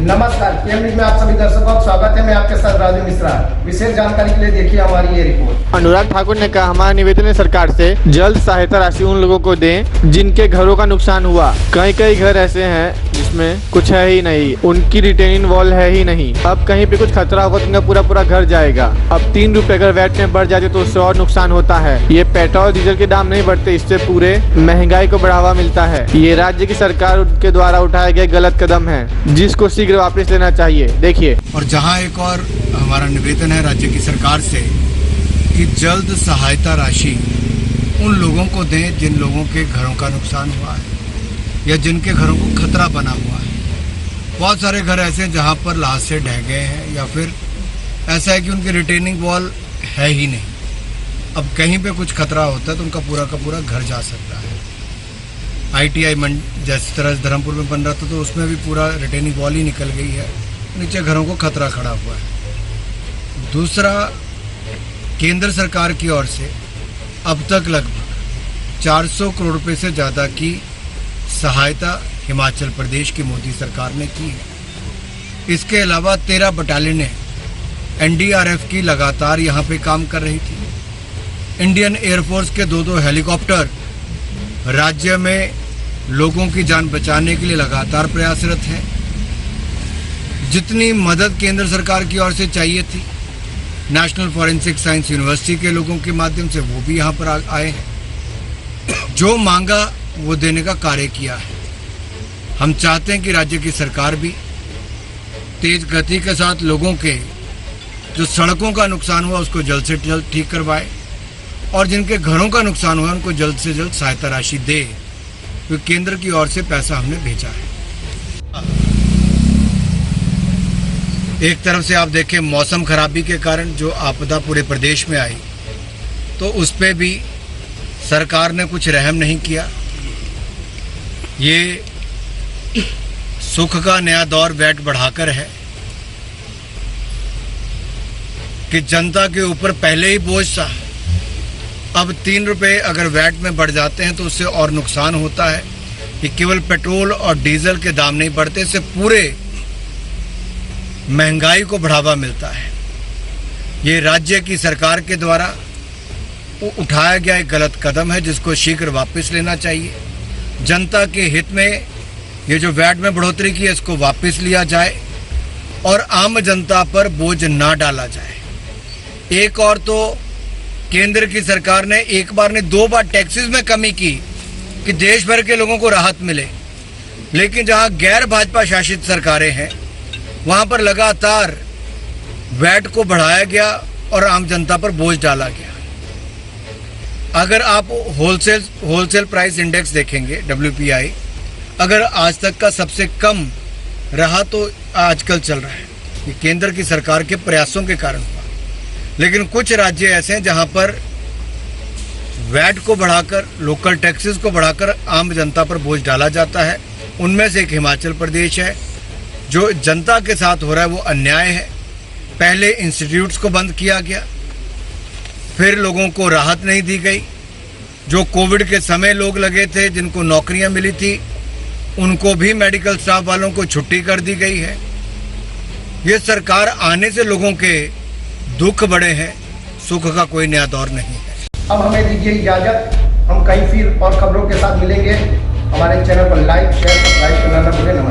नमस्कार, PM news में आप सभी दर्शकों का स्वागत है। मैं आपके साथ राजू मिश्रा। विशेष जानकारी के लिए देखिए हमारी ये रिपोर्ट। अनुराग ठाकुर ने कहा, हमारा निवेदन है सरकार से जल्द सहायता राशि उन लोगों को दें जिनके घरों का नुकसान हुआ। कई घर ऐसे हैं जिसमें कुछ है ही नहीं, उनकी रिटेनिंग वॉल है ही नहीं। अब कहीं पे कुछ खतरा होगा तो उनका पूरा घर जाएगा। अब 3 रुपए अगर वैट में बढ़ जाते तो उससे और नुकसान होता है। ये पेट्रोल डीजल के दाम नहीं बढ़ते, इससे पूरे महंगाई को बढ़ावा मिलता है। ये राज्य की सरकार के द्वारा उठाया गया गलत कदम है, जिसको शीघ्र वापस लेना चाहिए। देखिए, और जहां एक और हमारा निवेदन है राज्य की सरकार से कि जल्द सहायता राशि उन लोगों को दें जिन लोगों के घरों का नुकसान हुआ है या जिनके घरों को खतरा बना हुआ है। बहुत सारे घर ऐसे हैं जहां पर ल्हास से ढह गए हैं या फिर ऐसा है कि उनकी रिटेनिंग वॉल है ही नहीं। अब कहीं पे कुछ खतरा होता है तो उनका पूरा का पूरा घर जा सकता है। ITI जिस तरह धर्मपुर में बन रहा था तो उसमें भी पूरा रिटेनिंग वॉल ही निकल गई है, नीचे घरों को खतरा खड़ा हुआ है। दूसरा, केंद्र सरकार की ओर से अब तक लगभग 400 करोड़ रुपए से ज़्यादा की सहायता हिमाचल प्रदेश की मोदी सरकार ने की है। इसके अलावा 13 बटालियनें NDRF की लगातार यहाँ पे काम कर रही थी। इंडियन एयरफोर्स के 2 हेलीकॉप्टर राज्य में लोगों की जान बचाने के लिए लगातार प्रयासरत हैं। जितनी मदद केंद्र सरकार की ओर से चाहिए थी, नेशनल फॉरेंसिक साइंस यूनिवर्सिटी के लोगों के माध्यम से वो भी यहाँ पर आए हैं। जो मांगा वो देने का कार्य किया है। हम चाहते हैं कि राज्य की सरकार भी तेज गति के साथ लोगों के जो सड़कों का नुकसान हुआ उसको जल्द से जल्द ठीक करवाए और जिनके घरों का नुकसान हुआ उनको जल्द से जल्द सहायता राशि दे, क्योंकि केंद्र की ओर से पैसा हमने भेजा है। एक तरफ से आप देखें, मौसम खराबी के कारण जो आपदा पूरे प्रदेश में आई तो उस पे भी सरकार ने कुछ रहम नहीं किया। ये सुख का नया दौर वैट बढ़ाकर है कि जनता के ऊपर पहले ही बोझ था, अब 3 रुपए अगर वैट में बढ़ जाते हैं तो उससे और नुकसान होता है। कि केवल पेट्रोल और डीजल के दाम नहीं बढ़ते, इससे पूरे महंगाई को बढ़ावा मिलता है। ये राज्य की सरकार के द्वारा उठाया गया एक गलत कदम है, जिसको शीघ्र वापस लेना चाहिए। जनता के हित में ये जो वैट में बढ़ोतरी की है इसको वापस लिया जाए और आम जनता पर बोझ ना डाला जाए। एक और तो केंद्र की सरकार ने एक बार नहीं 2 बार टैक्सेस में कमी की कि देश भर के लोगों को राहत मिले, लेकिन जहां गैर भाजपा शासित सरकारें हैं वहां पर लगातार वैट को बढ़ाया गया और आम जनता पर बोझ डाला गया। अगर आप होलसेल प्राइस इंडेक्स देखेंगे WPI, अगर आज तक का सबसे कम रहा तो आजकल चल रहा है। ये केंद्र की सरकार के प्रयासों के कारण हुआ। लेकिन कुछ राज्य ऐसे हैं जहां पर वैट को बढ़ाकर, लोकल टैक्सेस को बढ़ाकर आम जनता पर बोझ डाला जाता है। उनमें से एक हिमाचल प्रदेश है। जो जनता के साथ हो रहा है वो अन्याय है। पहले इंस्टीट्यूट्स को बंद किया गया, फिर लोगों को राहत नहीं दी गई। जो कोविड के समय लोग लगे थे, जिनको नौकरियां मिली थी, उनको भी मेडिकल स्टाफ वालों को छुट्टी कर दी गई है। ये सरकार आने से लोगों के दुख बढ़े हैं, सुख का कोई नया दौर नहीं है। अब हमें दीजिए इजाजत। हम कहीं फिर और खबरों के साथ मिलेंगे। हमारे चैनल पर लाइक, शेयर, सब्सक्राइब करना न भूलें।